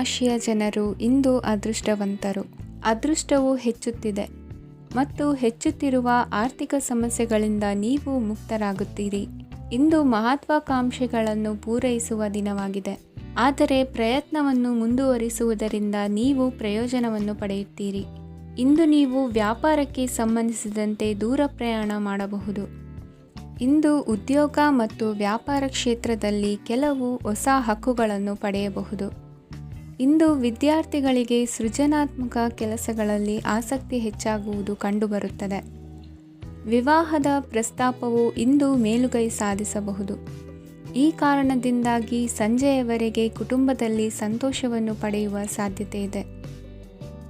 ರಾಶಿಯ ಜನರು ಇಂದು ಅದೃಷ್ಟವಂತರು. ಅದೃಷ್ಟವು ಹೆಚ್ಚುತ್ತಿದೆ ಮತ್ತು ಹೆಚ್ಚುತ್ತಿರುವ ಆರ್ಥಿಕ ಸಮಸ್ಯೆಗಳಿಂದ ನೀವು ಮುಕ್ತರಾಗುತ್ತೀರಿ. ಇಂದು ಮಹತ್ವಾಕಾಂಕ್ಷೆಗಳನ್ನು ಪೂರೈಸುವ ದಿನವಾಗಿದೆ. ಆದರೆ ಪ್ರಯತ್ನವನ್ನು ಮುಂದುವರಿಸುವುದರಿಂದ ನೀವು ಪ್ರಯೋಜನವನ್ನು ಪಡೆಯುತ್ತೀರಿ. ಇಂದು ನೀವು ವ್ಯಾಪಾರಕ್ಕೆ ಸಂಬಂಧಿಸಿದಂತೆ ದೂರ ಪ್ರಯಾಣ ಮಾಡಬಹುದು. ಇಂದು ಉದ್ಯೋಗ ಮತ್ತು ವ್ಯಾಪಾರ ಕ್ಷೇತ್ರದಲ್ಲಿ ಕೆಲವು ಹೊಸ ಹಕ್ಕುಗಳನ್ನು ಪಡೆಯಬಹುದು. ಇಂದು ವಿದ್ಯಾರ್ಥಿಗಳಿಗೆ ಸೃಜನಾತ್ಮಕ ಕೆಲಸಗಳಲ್ಲಿ ಆಸಕ್ತಿ ಹೆಚ್ಚಾಗುವುದು ಕಂಡುಬರುತ್ತದೆ. ವಿವಾಹದ ಪ್ರಸ್ತಾಪವು ಇಂದು ಮೇಲುಗೈ ಸಾಧಿಸಬಹುದು. ಈ ಕಾರಣದಿಂದಾಗಿ ಸಂಜೆಯವರೆಗೆ ಕುಟುಂಬದಲ್ಲಿ ಸಂತೋಷವನ್ನು ಪಡೆಯುವ ಸಾಧ್ಯತೆ ಇದೆ.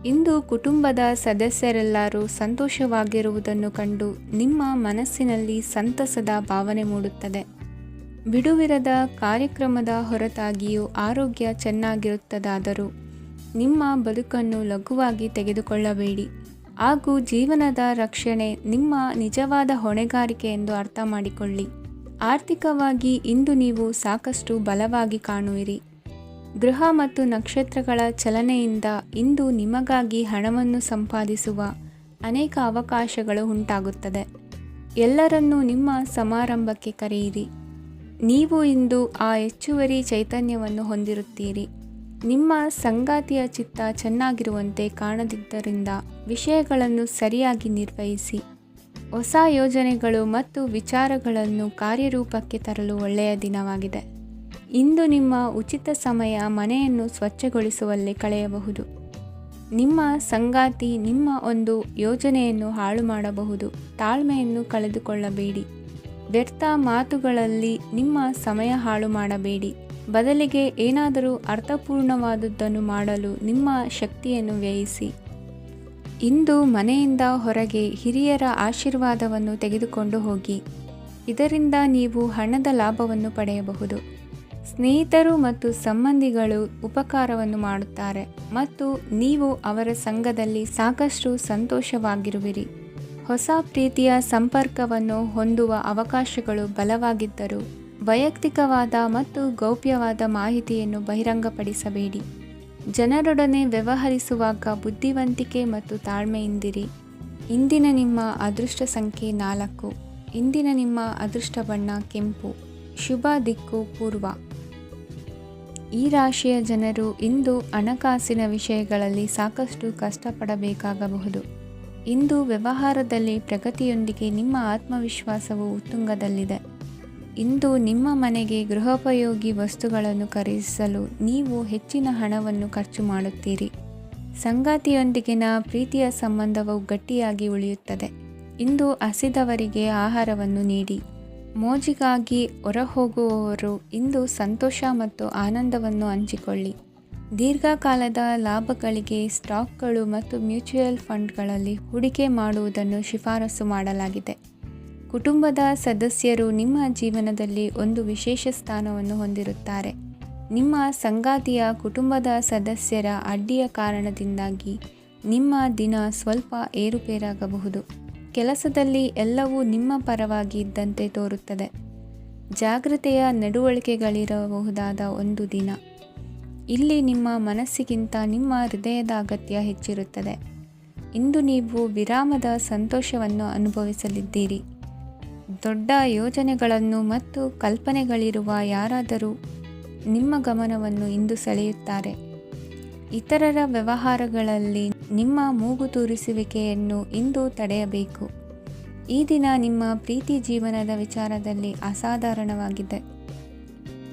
ಇಂದು ಕುಟುಂಬದ ಸದಸ್ಯರೆಲ್ಲರೂ ಸಂತೋಷವಾಗಿರುವುದನ್ನು ಕಂಡು ನಿಮ್ಮ ಮನಸ್ಸಿನಲ್ಲಿ ಸಂತಸದ ಭಾವನೆ ಮೂಡುತ್ತದೆ. ಬಿಡುವಿರದ ಕಾರ್ಯಕ್ರಮದ ಹೊರತಾಗಿಯೂ ಆರೋಗ್ಯ ಚೆನ್ನಾಗಿರುತ್ತದಾದರೂ ನಿಮ್ಮ ಬದುಕನ್ನು ಲಘುವಾಗಿ ತೆಗೆದುಕೊಳ್ಳಬೇಡಿ ಹಾಗೂ ಜೀವನದ ರಕ್ಷಣೆ ನಿಮ್ಮ ನಿಜವಾದ ಹೊಣೆಗಾರಿಕೆ ಎಂದು ಅರ್ಥ ಮಾಡಿಕೊಳ್ಳಿ. ಆರ್ಥಿಕವಾಗಿ ಇಂದು ನೀವು ಸಾಕಷ್ಟು ಬಲವಾಗಿ ಕಾಣುವಿರಿ. ಗ್ರಹ ಮತ್ತು ನಕ್ಷತ್ರಗಳ ಚಲನೆಯಿಂದ ಇಂದು ನಿಮಗಾಗಿ ಹಣವನ್ನು ಸಂಪಾದಿಸುವ ಅನೇಕ ಅವಕಾಶಗಳು ಉಂಟಾಗುತ್ತದೆ. ಎಲ್ಲರನ್ನೂ ನಿಮ್ಮ ಸಮಾರಂಭಕ್ಕೆ ಕರೆಯಿರಿ. ನೀವು ಇಂದು ಆ ಹೆಚ್ಚುವರಿ ಚೈತನ್ಯವನ್ನು ಹೊಂದಿರುತ್ತೀರಿ. ನಿಮ್ಮ ಸಂಗಾತಿಯ ಚಿತ್ತ ಚೆನ್ನಾಗಿರುವಂತೆ ಕಾಣದಿದ್ದರಿಂದ ವಿಷಯಗಳನ್ನು ಸರಿಯಾಗಿ ನಿರ್ವಹಿಸಿ. ಹೊಸ ಯೋಜನೆಗಳು ಮತ್ತು ವಿಚಾರಗಳನ್ನು ಕಾರ್ಯರೂಪಕ್ಕೆ ತರಲು ಒಳ್ಳೆಯ ದಿನವಾಗಿದೆ. ಇಂದು ನಿಮ್ಮ ಉಚಿತ ಸಮಯ ಮನೆಯನ್ನು ಸ್ವಚ್ಛಗೊಳಿಸುವಲ್ಲಿ ಕಳೆಯಬಹುದು. ನಿಮ್ಮ ಸಂಗಾತಿ ನಿಮ್ಮ ಒಂದು ಯೋಜನೆಯನ್ನು ಹಾಳು ಮಾಡಬಹುದು. ತಾಳ್ಮೆಯನ್ನು ಕಳೆದುಕೊಳ್ಳಬೇಡಿ. ವ್ಯರ್ಥ ಮಾತುಗಳಲ್ಲಿ ನಿಮ್ಮ ಸಮಯ ಹಾಳು ಮಾಡಬೇಡಿ. ಬದಲಿಗೆ ಏನಾದರೂ ಅರ್ಥಪೂರ್ಣವಾದುದನ್ನು ಮಾಡಲು ನಿಮ್ಮ ಶಕ್ತಿಯನ್ನು ವ್ಯಯಿಸಿ. ಇಂದು ಮನೆಯಿಂದ ಹೊರಗೆ ಹಿರಿಯರ ಆಶೀರ್ವಾದವನ್ನು ತೆಗೆದುಕೊಂಡು ಹೋಗಿ. ಇದರಿಂದ ನೀವು ಹಣದ ಲಾಭವನ್ನು ಪಡೆಯಬಹುದು. ಸ್ನೇಹಿತರು ಮತ್ತು ಸಂಬಂಧಿಗಳು ಉಪಕಾರವನ್ನು ಮಾಡುತ್ತಾರೆ ಮತ್ತು ನೀವು ಅವರ ಸಂಘದಲ್ಲಿ ಸಾಕಷ್ಟು ಸಂತೋಷವಾಗಿರುವಿರಿ. ಹೊಸ ಪ್ರೀತಿಯ ಸಂಪರ್ಕವನ್ನು ಹೊಂದುವ ಅವಕಾಶಗಳು ಬಲವಾಗಿದ್ದರೂ ವೈಯಕ್ತಿಕವಾದ ಮತ್ತು ಗೌಪ್ಯವಾದ ಮಾಹಿತಿಯನ್ನು ಬಹಿರಂಗಪಡಿಸಬೇಡಿ. ಜನರೊಡನೆ ವ್ಯವಹರಿಸುವಾಗ ಬುದ್ಧಿವಂತಿಕೆ ಮತ್ತು ತಾಳ್ಮೆಯಿಂದಿರಿ. ಇಂದಿನ ನಿಮ್ಮ ಅದೃಷ್ಟ ಸಂಖ್ಯೆ 4. ಇಂದಿನ ನಿಮ್ಮ ಅದೃಷ್ಟ ಬಣ್ಣ ಕೆಂಪು. ಶುಭ ದಿಕ್ಕು ಪೂರ್ವ. ಈ ರಾಶಿಯ ಜನರು ಇಂದು ಹಣಕಾಸಿನ ವಿಷಯಗಳಲ್ಲಿ ಸಾಕಷ್ಟು ಕಷ್ಟಪಡಬೇಕಾಗಬಹುದು. ಇಂದು ವ್ಯವಹಾರದಲ್ಲಿ ಪ್ರಗತಿಯೊಂದಿಗೆ ನಿಮ್ಮ ಆತ್ಮವಿಶ್ವಾಸವು ಉತ್ತುಂಗದಲ್ಲಿದೆ. ಇಂದು ನಿಮ್ಮ ಮನೆಗೆ ಗೃಹೋಪಯೋಗಿ ವಸ್ತುಗಳನ್ನು ಖರೀದಿಸಲು ನೀವು ಹೆಚ್ಚಿನ ಹಣವನ್ನು ಖರ್ಚು ಮಾಡುತ್ತೀರಿ. ಸಂಗಾತಿಯೊಂದಿಗಿನ ಪ್ರೀತಿಯ ಸಂಬಂಧವು ಗಟ್ಟಿಯಾಗಿ ಉಳಿಯುತ್ತದೆ. ಇಂದು ಹಸಿದವರಿಗೆ ಆಹಾರವನ್ನು ನೀಡಿ. ಮೋಜಿಗಾಗಿ ಹೊರಹೋಗುವವರು ಇಂದು ಸಂತೋಷ ಮತ್ತು ಆನಂದವನ್ನು ಹಂಚಿಕೊಳ್ಳಿ. ದೀರ್ಘಕಾಲದ ಲಾಭಗಳಿಗೆ ಸ್ಟಾಕ್ಗಳು ಮತ್ತು ಮ್ಯೂಚುವಲ್ ಫಂಡ್ಗಳಲ್ಲಿ ಹೂಡಿಕೆ ಮಾಡುವುದನ್ನು ಶಿಫಾರಸು ಮಾಡಲಾಗಿದೆ. ಕುಟುಂಬದ ಸದಸ್ಯರು ನಿಮ್ಮ ಜೀವನದಲ್ಲಿ ಒಂದು ವಿಶೇಷ ಸ್ಥಾನವನ್ನು ಹೊಂದಿರುತ್ತಾರೆ. ನಿಮ್ಮ ಸಂಗಾತಿಯ ಕುಟುಂಬದ ಸದಸ್ಯರ ಅಡ್ಡಿಯ ಕಾರಣದಿಂದಾಗಿ ನಿಮ್ಮ ದಿನ ಸ್ವಲ್ಪ ಏರುಪೇರಾಗಬಹುದು. ಕೆಲಸದಲ್ಲಿ ಎಲ್ಲವೂ ನಿಮ್ಮ ಪರವಾಗಿ ಇದ್ದಂತೆ ತೋರುತ್ತದೆ. ಜಾಗ್ರತೆಯ ನಡವಳಿಕೆಗಳಿರಬಹುದಾದ ಒಂದು ದಿನ. ಇಲ್ಲಿ ನಿಮ್ಮ ಮನಸ್ಸಿಗಿಂತ ನಿಮ್ಮ ಹೃದಯದ ಅಗತ್ಯ ಹೆಚ್ಚಿರುತ್ತದೆ. ಇಂದು ನೀವು ವಿರಾಮದ ಸಂತೋಷವನ್ನು ಅನುಭವಿಸಲಿದ್ದೀರಿ. ದೊಡ್ಡ ಯೋಜನೆಗಳನ್ನು ಮತ್ತು ಕಲ್ಪನೆಗಳಿರುವ ಯಾರಾದರೂ ನಿಮ್ಮ ಗಮನವನ್ನು ಇಂದು ಸೆಳೆಯುತ್ತಾರೆ. ಇತರರ ವ್ಯವಹಾರಗಳಲ್ಲಿ ನಿಮ್ಮ ಮೂಗು ತೂರಿಸುವಿಕೆಯನ್ನು ಇಂದು ತಡೆಯಬೇಕು. ಈ ದಿನ ನಿಮ್ಮ ಪ್ರೀತಿ ಜೀವನದ ವಿಚಾರದಲ್ಲಿ ಅಸಾಧಾರಣವಾಗಿದೆ.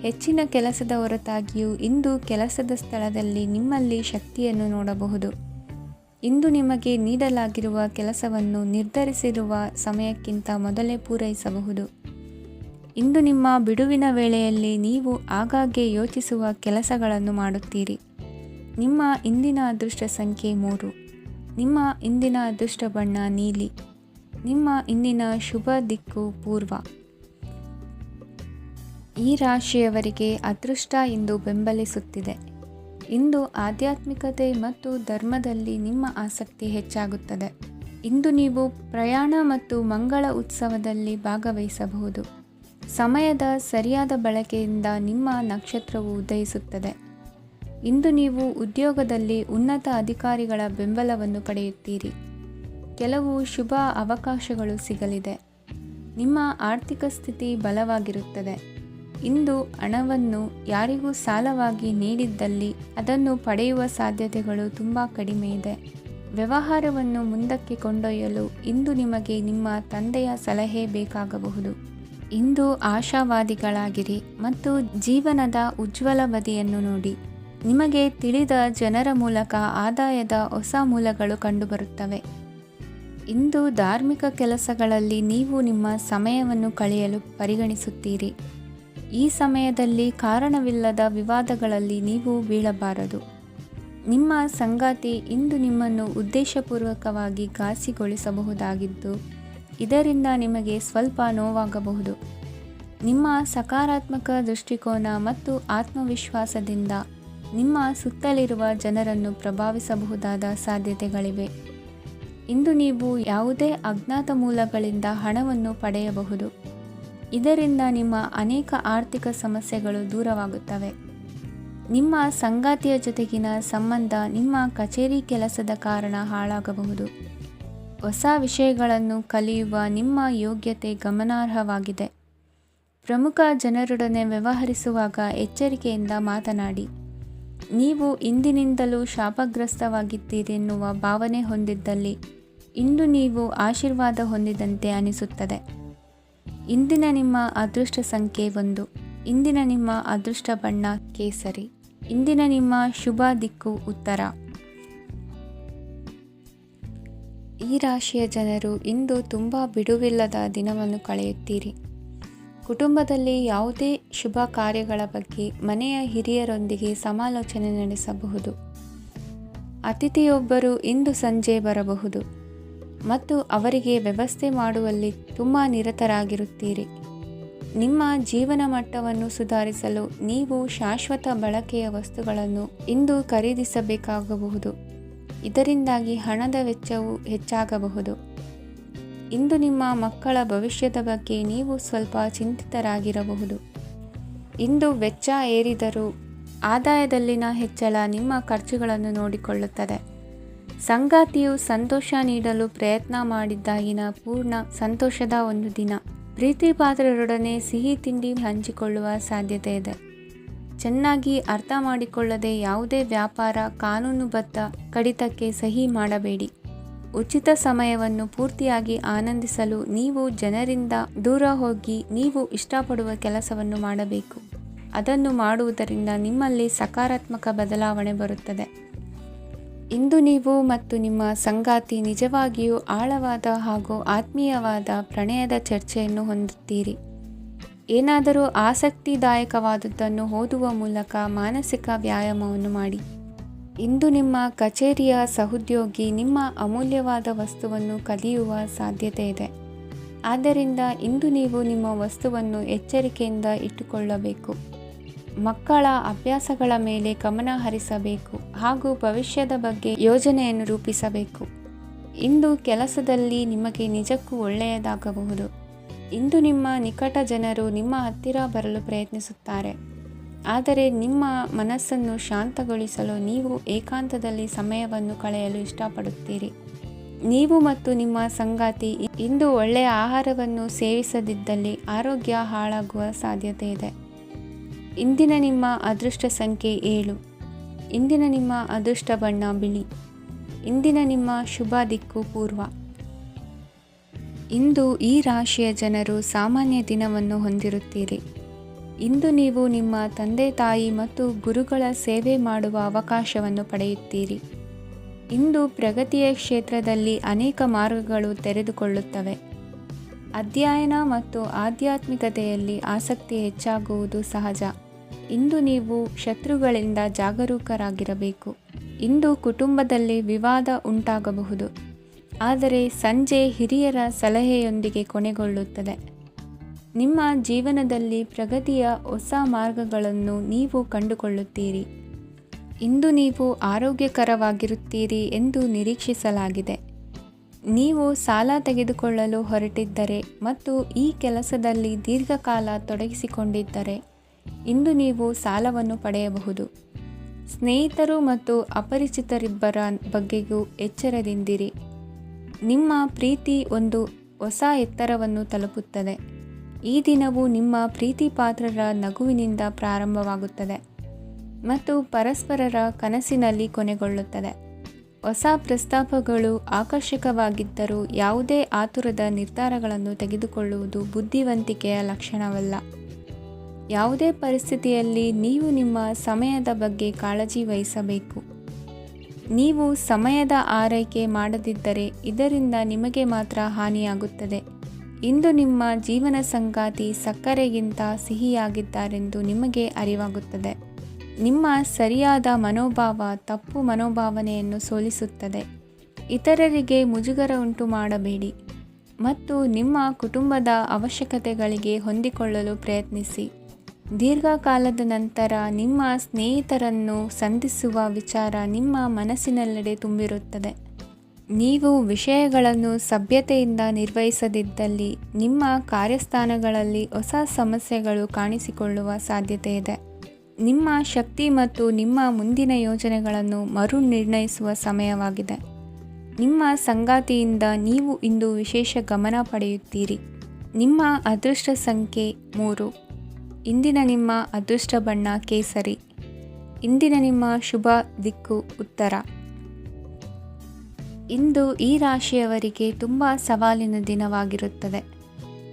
ಹೆಚ್ಚಿನ ಕೆಲಸದ ಹೊರತಾಗಿಯೂ ಇಂದು ಕೆಲಸದ ಸ್ಥಳದಲ್ಲಿ ನಿಮ್ಮಲ್ಲಿ ಶಕ್ತಿಯನ್ನು ನೋಡಬಹುದು. ಇಂದು ನಿಮಗೆ ನೀಡಲಾಗಿರುವ ಕೆಲಸವನ್ನು ನಿರ್ಧರಿಸಿರುವ ಸಮಯಕ್ಕಿಂತ ಮೊದಲೇ ಪೂರೈಸಬಹುದು. ಇಂದು ನಿಮ್ಮ ಬಿಡುವಿನ ವೇಳೆಯಲ್ಲಿ ನೀವು ಆಗಾಗ್ಗೆ ಯೋಚಿಸುವ ಕೆಲಸಗಳನ್ನು ಮಾಡುತ್ತೀರಿ. ನಿಮ್ಮ ಇಂದಿನ ಅದೃಷ್ಟ ಸಂಖ್ಯೆ 3. ನಿಮ್ಮ ಇಂದಿನ ಅದೃಷ್ಟ ಬಣ್ಣ ನೀಲಿ. ನಿಮ್ಮ ಇಂದಿನ ಶುಭ ದಿಕ್ಕು ಪೂರ್ವ. ಈ ರಾಶಿಯವರಿಗೆ ಅದೃಷ್ಟ ಇಂದು ಬೆಂಬಲಿಸುತ್ತಿದೆ. ಇಂದು ಆಧ್ಯಾತ್ಮಿಕತೆ ಮತ್ತು ಧರ್ಮದಲ್ಲಿ ನಿಮ್ಮ ಆಸಕ್ತಿ ಹೆಚ್ಚಾಗುತ್ತದೆ. ಇಂದು ನೀವು ಪ್ರಯಾಣ ಮತ್ತು ಮಂಗಳ ಉತ್ಸವದಲ್ಲಿ ಭಾಗವಹಿಸಬಹುದು. ಸಮಯದ ಸರಿಯಾದ ಬಳಕೆಯಿಂದ ನಿಮ್ಮ ನಕ್ಷತ್ರವು ಉದಯಿಸುತ್ತದೆ. ಇಂದು ನೀವು ಉದ್ಯೋಗದಲ್ಲಿ ಉನ್ನತ ಅಧಿಕಾರಿಗಳ ಬೆಂಬಲವನ್ನು ಪಡೆಯುತ್ತೀರಿ. ಕೆಲವು ಶುಭ ಅವಕಾಶಗಳು ಸಿಗಲಿದೆ. ನಿಮ್ಮ ಆರ್ಥಿಕ ಸ್ಥಿತಿ ಬಲವಾಗಿರುತ್ತದೆ. ಇಂದು ಹಣವನ್ನು ಯಾರಿಗೂ ಸಾಲವಾಗಿ ನೀಡಿದ್ದಲ್ಲಿ ಅದನ್ನು ಪಡೆಯುವ ಸಾಧ್ಯತೆಗಳು ತುಂಬ ಕಡಿಮೆ ಇದೆ. ವ್ಯವಹಾರವನ್ನು ಮುಂದಕ್ಕೆ ಕೊಂಡೊಯ್ಯಲು ಇಂದು ನಿಮಗೆ ನಿಮ್ಮ ತಂದೆಯ ಸಲಹೆ ಬೇಕಾಗಬಹುದು. ಇಂದು ಆಶಾವಾದಿಗಳಾಗಿರಿ ಮತ್ತು ಜೀವನದ ಉಜ್ವಲ ಬದಿಯನ್ನು ನೋಡಿ. ನಿಮಗೆ ತಿಳಿದ ಜನರ ಮೂಲಕ ಆದಾಯದ ಹೊಸ ಮೂಲಗಳು ಕಂಡುಬರುತ್ತವೆ. ಇಂದು ಧಾರ್ಮಿಕ ಕೆಲಸಗಳಲ್ಲಿ ನೀವು ನಿಮ್ಮ ಸಮಯವನ್ನು ಕಳೆಯಲು ಪರಿಗಣಿಸುತ್ತೀರಿ. ಈ ಸಮಯದಲ್ಲಿ ಕಾರಣವಿಲ್ಲದ ವಿವಾದಗಳಲ್ಲಿ ನೀವು ಬೀಳಬಾರದು. ನಿಮ್ಮ ಸಂಗಾತಿ ಇಂದು ನಿಮ್ಮನ್ನು ಉದ್ದೇಶಪೂರ್ವಕವಾಗಿ ಘಾಸಿಗೊಳಿಸಬಹುದಾಗಿದ್ದು, ಇದರಿಂದ ನಿಮಗೆ ಸ್ವಲ್ಪ ನೋವಾಗಬಹುದು. ನಿಮ್ಮ ಸಕಾರಾತ್ಮಕ ದೃಷ್ಟಿಕೋನ ಮತ್ತು ಆತ್ಮವಿಶ್ವಾಸದಿಂದ ನಿಮ್ಮ ಸುತ್ತಲಿರುವ ಜನರನ್ನು ಪ್ರಭಾವಿಸಬಹುದಾದ ಸಾಧ್ಯತೆಗಳಿವೆ. ಇಂದು ನೀವು ಯಾವುದೇ ಅಜ್ಞಾತ ಮೂಲಗಳಿಂದ ಹಣವನ್ನು ಪಡೆಯಬಹುದು. ಇದರಿಂದ ನಿಮ್ಮ ಅನೇಕ ಆರ್ಥಿಕ ಸಮಸ್ಯೆಗಳು ದೂರವಾಗುತ್ತವೆ. ನಿಮ್ಮ ಸಂಗಾತಿಯ ಜೊತೆಗಿನ ಸಂಬಂಧ ನಿಮ್ಮ ಕಚೇರಿ ಕೆಲಸದ ಕಾರಣ ಹಾಳಾಗಬಹುದು. ಹೊಸ ವಿಷಯಗಳನ್ನು ಕಲಿಯುವ ನಿಮ್ಮ ಯೋಗ್ಯತೆ ಗಮನಾರ್ಹವಾಗಿದೆ. ಪ್ರಮುಖ ಜನರೊಡನೆ ವ್ಯವಹರಿಸುವಾಗ ಎಚ್ಚರಿಕೆಯಿಂದ ಮಾತನಾಡಿ. ನೀವು ಇಂದಿನಿಂದಲೂ ಶಾಪಗ್ರಸ್ತವಾಗಿದ್ದೀರೆನ್ನುವ ಭಾವನೆ ಹೊಂದಿದ್ದಲ್ಲಿ ಇಂದು ನೀವು ಆಶೀರ್ವಾದ ಹೊಂದಿದಂತೆ ಅನಿಸುತ್ತದೆ. ಇಂದಿನ ನಿಮ್ಮ ಅದೃಷ್ಟ ಸಂಖ್ಯೆ 1. ಇಂದಿನ ನಿಮ್ಮ ಅದೃಷ್ಟ ಬಣ್ಣ ಕೇಸರಿ. ಇಂದಿನ ನಿಮ್ಮ ಶುಭ ದಿಕ್ಕು ಉತ್ತರ. ಈ ರಾಶಿಯ ಜನರು ಇಂದು ತುಂಬ ಬಿಡುವಿಲ್ಲದ ದಿನವನ್ನು ಕಳೆಯುತ್ತೀರಿ. ಕುಟುಂಬದಲ್ಲಿ ಯಾವುದೇ ಶುಭ ಕಾರ್ಯಗಳ ಬಗ್ಗೆ ಮನೆಯ ಹಿರಿಯರೊಂದಿಗೆ ಸಮಾಲೋಚನೆ ನಡೆಸಬಹುದು. ಅತಿಥಿಯೊಬ್ಬರು ಇಂದು ಸಂಜೆ ಬರಬಹುದು ಮತ್ತು ಅವರಿಗೆ ವ್ಯವಸ್ಥೆ ಮಾಡುವಲ್ಲಿ ತುಂಬ ನಿರತರಾಗಿರುತ್ತೀರಿ. ನಿಮ್ಮ ಜೀವನ ಮಟ್ಟವನ್ನು ಸುಧಾರಿಸಲು ನೀವು ಶಾಶ್ವತ ಬಳಕೆಯ ವಸ್ತುಗಳನ್ನು ಇಂದು ಖರೀದಿಸಬೇಕಾಗಬಹುದು. ಇದರಿಂದಾಗಿ ಹಣದ ವೆಚ್ಚವು ಹೆಚ್ಚಾಗಬಹುದು. ಇಂದು ನಿಮ್ಮ ಮಕ್ಕಳ ಭವಿಷ್ಯದ ಬಗ್ಗೆ ನೀವು ಸ್ವಲ್ಪ ಚಿಂತಿತರಾಗಿರಬಹುದು. ಇಂದು ವೆಚ್ಚ ಏರಿದರೂ ಆದಾಯದಲ್ಲಿನ ಹೆಚ್ಚಳ ನಿಮ್ಮ ಖರ್ಚುಗಳನ್ನು ನೋಡಿಕೊಳ್ಳುತ್ತದೆ. ಸಂಗಾತಿಯು ಸಂತೋಷ ನೀಡಲು ಪ್ರಯತ್ನ ಮಾಡಿದ್ದಾಗಿನ ಪೂರ್ಣ ಸಂತೋಷದ ಒಂದು ದಿನ. ಪ್ರೀತಿ ಪಾತ್ರರೊಡನೆ ಸಿಹಿ ತಿಂಡಿ ಹಂಚಿಕೊಳ್ಳುವ ಸಾಧ್ಯತೆ ಇದೆ. ಚೆನ್ನಾಗಿ ಅರ್ಥ ಮಾಡಿಕೊಳ್ಳದೆ ಯಾವುದೇ ವ್ಯಾಪಾರ ಕಾನೂನುಬದ್ಧ ಕಡಿತಕ್ಕೆ ಸಹಿ ಮಾಡಬೇಡಿ. ಉಚಿತ ಸಮಯವನ್ನು ಪೂರ್ತಿಯಾಗಿ ಆನಂದಿಸಲು ನೀವು ಜನರಿಂದ ದೂರ ಹೋಗಿ ನೀವು ಇಷ್ಟಪಡುವ ಕೆಲಸವನ್ನು ಮಾಡಬೇಕು. ಅದನ್ನು ಮಾಡುವುದರಿಂದ ನಿಮ್ಮಲ್ಲಿ ಸಕಾರಾತ್ಮಕ ಬದಲಾವಣೆ ಬರುತ್ತದೆ. ಇಂದು ನೀವು ಮತ್ತು ನಿಮ್ಮ ಸಂಗಾತಿ ನಿಜವಾಗಿಯೂ ಆಳವಾದ ಹಾಗೂ ಆತ್ಮೀಯವಾದ ಪ್ರಣಯದ ಚರ್ಚೆಯನ್ನು ಹೊಂದುತ್ತೀರಿ. ಏನಾದರೂ ಆಸಕ್ತಿದಾಯಕವಾದದ್ದನ್ನು ಓದುವ ಮೂಲಕ ಮಾನಸಿಕ ವ್ಯಾಯಾಮವನ್ನು ಮಾಡಿ. ಇಂದು ನಿಮ್ಮ ಕಚೇರಿಯ ಸಹೋದ್ಯೋಗಿ ನಿಮ್ಮ ಅಮೂಲ್ಯವಾದ ವಸ್ತುವನ್ನು ಕದಿಯುವ ಸಾಧ್ಯತೆ ಇದೆ. ಆದ್ದರಿಂದ ಇಂದು ನೀವು ನಿಮ್ಮ ವಸ್ತುವನ್ನು ಎಚ್ಚರಿಕೆಯಿಂದ ಇಟ್ಟುಕೊಳ್ಳಬೇಕು. ಮಕ್ಕಳ ಅಭ್ಯಾಸಗಳ ಮೇಲೆ ಗಮನ ಹರಿಸಬೇಕು ಹಾಗೂ ಭವಿಷ್ಯದ ಬಗ್ಗೆ ಯೋಜನೆಯನ್ನು ರೂಪಿಸಬೇಕು. ಇಂದು ಕೆಲಸದಲ್ಲಿ ನಿಮಗೆ ನಿಜಕ್ಕೂ ಒಳ್ಳೆಯದಾಗಬಹುದು. ಇಂದು ನಿಮ್ಮ ನಿಕಟ ಜನರು ನಿಮ್ಮ ಹತ್ತಿರ ಬರಲು ಪ್ರಯತ್ನಿಸುತ್ತಾರೆ. ಆದರೆ ನಿಮ್ಮ ಮನಸ್ಸನ್ನು ಶಾಂತಗೊಳಿಸಲು ನೀವು ಏಕಾಂತದಲ್ಲಿ ಸಮಯವನ್ನು ಕಳೆಯಲು ಇಷ್ಟಪಡುತ್ತೀರಿ. ನೀವು ಮತ್ತು ನಿಮ್ಮ ಸಂಗಾತಿ ಇಂದು ಒಳ್ಳೆಯ ಆಹಾರವನ್ನು ಸೇವಿಸದಿದ್ದಲ್ಲಿ ಆರೋಗ್ಯ ಹಾಳಾಗುವ ಸಾಧ್ಯತೆ ಇದೆ. ಇಂದಿನ ನಿಮ್ಮ ಅದೃಷ್ಟ ಸಂಖ್ಯೆ 7. ಇಂದಿನ ನಿಮ್ಮ ಅದೃಷ್ಟ ಬಣ್ಣ ಬಿಳಿ. ಇಂದಿನ ನಿಮ್ಮ ಶುಭ ದಿಕ್ಕು ಪೂರ್ವ. ಇಂದು ಈ ರಾಶಿಯ ಜನರು ಸಾಮಾನ್ಯ ದಿನವನ್ನು ಹೊಂದಿರುತ್ತೀರಿ. ಇಂದು ನೀವು ನಿಮ್ಮ ತಂದೆ ತಾಯಿ ಮತ್ತು ಗುರುಗಳ ಸೇವೆ ಮಾಡುವ ಅವಕಾಶವನ್ನು ಪಡೆಯುತ್ತೀರಿ. ಇಂದು ಪ್ರಗತಿಯ ಕ್ಷೇತ್ರದಲ್ಲಿ ಅನೇಕ ಮಾರ್ಗಗಳು ತೆರೆದುಕೊಳ್ಳುತ್ತವೆ. ಅಧ್ಯಯನ ಮತ್ತು ಆಧ್ಯಾತ್ಮಿಕತೆಯಲ್ಲಿ ಆಸಕ್ತಿ ಹೆಚ್ಚಾಗುವುದು ಸಹಜ. ಇಂದು ನೀವು ಶತ್ರುಗಳಿಂದ ಜಾಗರೂಕರಾಗಿರಬೇಕು. ಇಂದು ಕುಟುಂಬದಲ್ಲಿ ವಿವಾದ ಉಂಟಾಗಬಹುದು, ಆದರೆ ಸಂಜೆ ಹಿರಿಯರ ಸಲಹೆಯೊಂದಿಗೆ ಕೊನೆಗೊಳ್ಳುತ್ತದೆ. ನಿಮ್ಮ ಜೀವನದಲ್ಲಿ ಪ್ರಗತಿಯ ಹೊಸ ಮಾರ್ಗಗಳನ್ನು ನೀವು ಕಂಡುಕೊಳ್ಳುತ್ತೀರಿ. ಇಂದು ನೀವು ಆರೋಗ್ಯಕರವಾಗಿರುತ್ತೀರಿ ಎಂದು ನಿರೀಕ್ಷಿಸಲಾಗಿದೆ. ನೀವು ಸಾಲ ತೆಗೆದುಕೊಳ್ಳಲು ಹೊರಟಿದ್ದರೆ ಮತ್ತು ಈ ಕೆಲಸದಲ್ಲಿ ದೀರ್ಘಕಾಲ ತೊಡಗಿಸಿಕೊಂಡಿದ್ದರೆ ಇಂದು ನೀವು ಸಾಲವನ್ನು ಪಡೆಯಬಹುದು. ಸ್ನೇಹಿತರು ಮತ್ತು ಅಪರಿಚಿತರಿಬ್ಬರ ಬಗ್ಗೆಯೂ ಎಚ್ಚರದಿಂದಿರಿ. ನಿಮ್ಮ ಪ್ರೀತಿ ಒಂದು ಹೊಸ ಎತ್ತರವನ್ನು ತಲುಪುತ್ತದೆ. ಈ ದಿನವು ನಿಮ್ಮ ಪ್ರೀತಿಪಾತ್ರರ ನಗುವಿನಿಂದ ಪ್ರಾರಂಭವಾಗುತ್ತದೆ ಮತ್ತು ಪರಸ್ಪರರ ಕನಸಿನಲ್ಲಿ ಕೊನೆಗೊಳ್ಳುತ್ತದೆ. ಹೊಸ ಪ್ರಸ್ತಾಪಗಳು ಆಕರ್ಷಕವಾಗಿದ್ದರೂ ಯಾವುದೇ ಆತುರದ ನಿರ್ಧಾರಗಳನ್ನು ತೆಗೆದುಕೊಳ್ಳುವುದು ಬುದ್ಧಿವಂತಿಕೆಯ ಲಕ್ಷಣವಲ್ಲ. ಯಾವುದೇ ಪರಿಸ್ಥಿತಿಯಲ್ಲಿ ನೀವು ನಿಮ್ಮ ಸಮಯದ ಬಗ್ಗೆ ಕಾಳಜಿ ವಹಿಸಬೇಕು. ನೀವು ಸಮಯದ ಆರೈಕೆ ಮಾಡದಿದ್ದರೆ ಇದರಿಂದ ನಿಮಗೆ ಮಾತ್ರ ಹಾನಿಯಾಗುತ್ತದೆ. ಇಂದು ನಿಮ್ಮ ಜೀವನ ಸಂಗಾತಿ ಸಕ್ಕರೆಗಿಂತ ಸಿಹಿಯಾಗಿದ್ದಾರೆಂದು ನಿಮಗೆ ಅರಿವಾಗುತ್ತದೆ. ನಿಮ್ಮ ಸರಿಯಾದ ಮನೋಭಾವ ತಪ್ಪು ಮನೋಭಾವನೆಯನ್ನು ಸೋಲಿಸುತ್ತದೆ. ಇತರರಿಗೆ ಮುಜುಗರ ಉಂಟು ಮಾಡಬೇಡಿ ಮತ್ತು ನಿಮ್ಮ ಕುಟುಂಬದ ಅವಶ್ಯಕತೆಗಳಿಗೆ ಹೊಂದಿಕೊಳ್ಳಲು ಪ್ರಯತ್ನಿಸಿ. ದೀರ್ಘಕಾಲದ ನಂತರ ನಿಮ್ಮ ಸ್ನೇಹಿತರನ್ನು ಸಂಧಿಸುವ ವಿಚಾರ ನಿಮ್ಮ ಮನಸ್ಸಿನೆಲ್ಲೆಡೆ ತುಂಬಿರುತ್ತದೆ. ನೀವು ವಿಷಯಗಳನ್ನು ಸಭ್ಯತೆಯಿಂದ ನಿರ್ವಹಿಸದಿದ್ದಲ್ಲಿ ನಿಮ್ಮ ಕಾರ್ಯಸ್ಥಾನಗಳಲ್ಲಿ ಹೊಸ ಸಮಸ್ಯೆಗಳು ಕಾಣಿಸಿಕೊಳ್ಳುವ ಸಾಧ್ಯತೆ ಇದೆ. ನಿಮ್ಮ ಶಕ್ತಿ ಮತ್ತು ನಿಮ್ಮ ಮುಂದಿನ ಯೋಜನೆಗಳನ್ನು ಮರು ನಿರ್ಣಯಿಸುವ ಸಮಯವಾಗಿದೆ. ನಿಮ್ಮ ಸಂಗಾತಿಯಿಂದ ನೀವು ಇಂದು ವಿಶೇಷ ಗಮನ ಪಡೆಯುತ್ತೀರಿ. ನಿಮ್ಮ ಅದೃಷ್ಟ ಸಂಖ್ಯೆ 3. ಇಂದಿನ ನಿಮ್ಮ ಅದೃಷ್ಟ ಬಣ್ಣ ಕೇಸರಿ. ಇಂದಿನ ನಿಮ್ಮ ಶುಭ ದಿಕ್ಕು ಉತ್ತರ. ಇಂದು ಈ ರಾಶಿಯವರಿಗೆ ತುಂಬ ಸವಾಲಿನ ದಿನವಾಗಿರುತ್ತದೆ.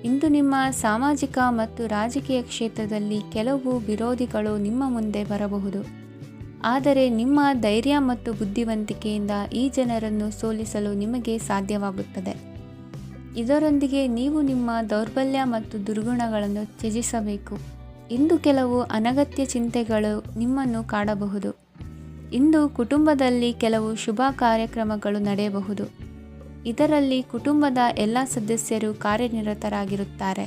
ಇಂದು ನಿಮ್ಮ ಸಾಮಾಜಿಕ ಮತ್ತು ರಾಜಕೀಯ ಕ್ಷೇತ್ರದಲ್ಲಿ ಕೆಲವು ವಿರೋಧಿಗಳು ನಿಮ್ಮ ಮುಂದೆ ಬರಬಹುದು. ಆದರೆ ನಿಮ್ಮ ಧೈರ್ಯ ಮತ್ತು ಬುದ್ಧಿವಂತಿಕೆಯಿಂದ ಈ ಜನರನ್ನು ಸೋಲಿಸಲು ನಿಮಗೆ ಸಾಧ್ಯವಾಗುತ್ತದೆ. ಇದರೊಂದಿಗೆ ನೀವು ನಿಮ್ಮ ದೌರ್ಬಲ್ಯ ಮತ್ತು ದುರ್ಗುಣಗಳನ್ನು ತ್ಯಜಿಸಬೇಕು. ಇಂದು ಕೆಲವು ಅನಗತ್ಯ ಚಿಂತೆಗಳು ನಿಮ್ಮನ್ನು ಕಾಡಬಹುದು. ಇಂದು ಕುಟುಂಬದಲ್ಲಿ ಕೆಲವು ಶುಭ ಕಾರ್ಯಕ್ರಮಗಳು ನಡೆಯಬಹುದು. ಇದರಲ್ಲಿ ಕುಟುಂಬದ ಎಲ್ಲ ಸದಸ್ಯರು ಕಾರ್ಯನಿರತರಾಗಿರುತ್ತಾರೆ.